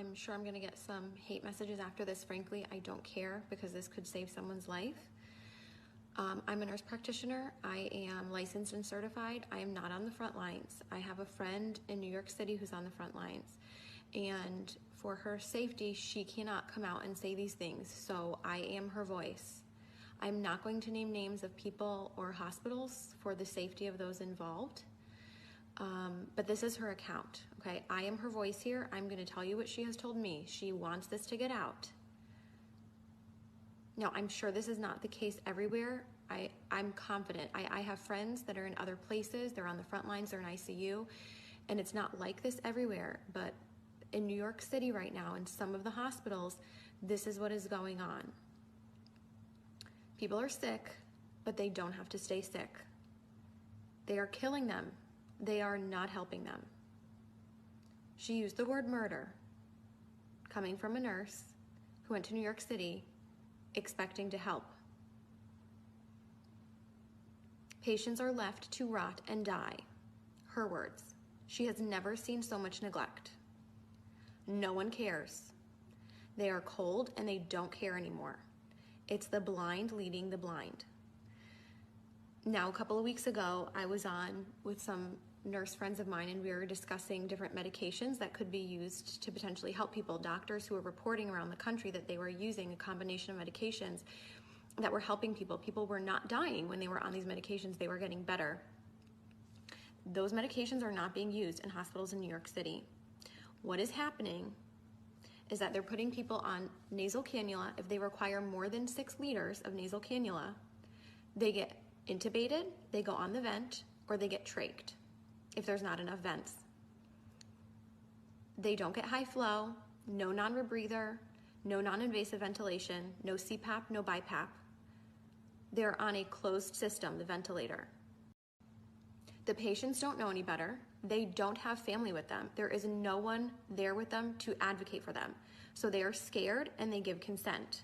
I'm sure I'm gonna get some hate messages after this. Frankly, I don't care because this could save someone's life. I'm a nurse practitioner. I am licensed and certified. I am not on the front lines. I have a friend in New York City who's on the front lines. And for her safety, she cannot come out and say these things. So I am her voice. I'm not going to name names of people or hospitals for the safety of those involved. But this is her account, okay? I am her voice here. I'm gonna tell you what she has told me. She wants this to get out. Now, I'm sure this is not the case everywhere. I'm confident. I have friends that are in other places. They're on the front lines, they're in ICU, and it's not like this everywhere. But in New York City right now, in some of the hospitals, this is what is going on. People are sick, but they don't have to stay sick. They are killing them. They are not helping them. She used the word murder, coming from a nurse who went to New York City expecting to help. Patients are left to rot and die. Her words. She has never seen so much neglect. No one cares. They are cold and they don't care anymore. It's the blind leading the blind. Now, a couple of weeks ago, I was on with some nurse friends of mine and we were discussing different medications that could be used to potentially help people. Doctors who were reporting around the country that they were using a combination of medications that were helping people. People were not dying when they were on these medications. They were getting better. Those medications are not being used in hospitals in New York City. What is happening is that they're putting people on nasal cannula. If they require more than 6 liters of nasal cannula, they get intubated, they go on the vent, or they get trached if there's not enough vents. They don't get high flow, no non-rebreather, no non-invasive ventilation, no CPAP, no BiPAP. They're on a closed system, the ventilator. The patients don't know any better. They don't have family with them. There is no one there with them to advocate for them. So they are scared and they give consent.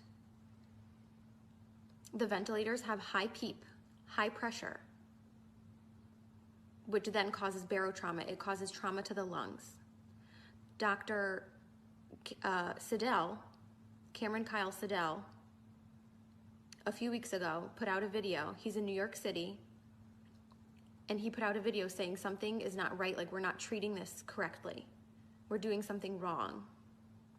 The ventilators have high PEEP, high pressure, which then causes barotrauma. It causes trauma to the lungs. Dr. Siddell, Cameron Kyle Siddell, a few weeks ago put out a video. He's in New York City, and he put out a video saying something is not right, like we're not treating this correctly. We're doing something wrong.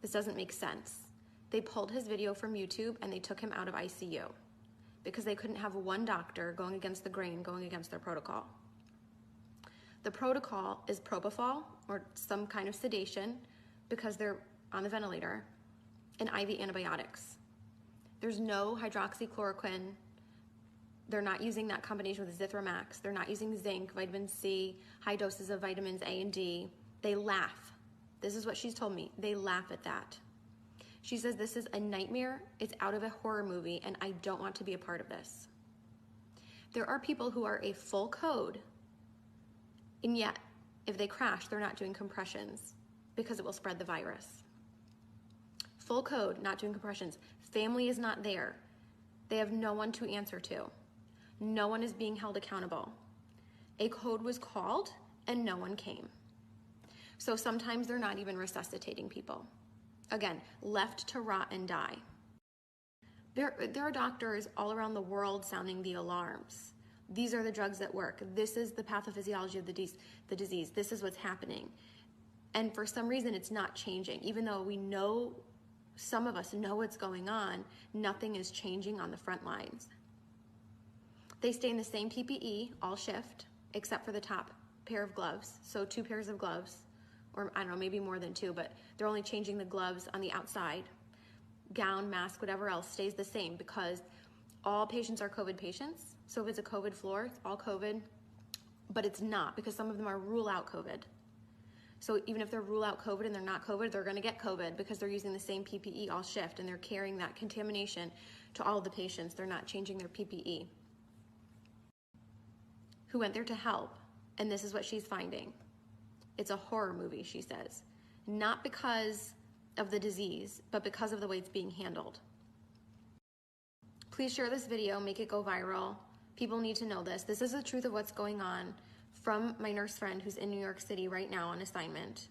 This doesn't make sense. They pulled his video from YouTube and they took him out of ICU because they couldn't have one doctor going against the grain, going against their protocol. The protocol is propofol or some kind of sedation because they're on the ventilator, and IV antibiotics. There's no hydroxychloroquine. They're not using that combination with Zithromax. They're not using zinc, vitamin C, high doses of vitamins A and D. They laugh. This is what she's told me. They laugh at that. She says this is a nightmare. It's out of a horror movie, and I don't want to be a part of this. There are people who are a full code, and yet if they crash, they're not doing compressions because it will spread the virus. Full code, not doing compressions. Family is not there. They have no one to answer to. No one is being held accountable. A code was called and no one came. So sometimes they're not even resuscitating people. Again, left to rot and die. There are doctors all around the world sounding the alarms. These are the drugs that work. This is the pathophysiology of the disease. This is what's happening. And for some reason, it's not changing. Even though we know, some of us know what's going on, nothing is changing on the front lines. They stay in the same PPE all shift, except for the top pair of gloves. So 2 pairs of gloves, or I don't know, maybe more than 2, but they're only changing the gloves on the outside. Gown, mask, whatever else stays the same because all patients are COVID patients. So if it's a COVID floor, it's all COVID, but it's not because some of them are rule out COVID. So even if they're rule out COVID and they're not COVID, they're gonna get COVID because they're using the same PPE all shift and they're carrying that contamination to all of the patients. They're not changing their PPE. Who went there to help, and this is what she's finding. It's a horror movie, she says. Not because of the disease, but because of the way it's being handled. Please share this video, make it go viral. People need to know this. This is the truth of what's going on from my nurse friend who's in New York City right now on assignment.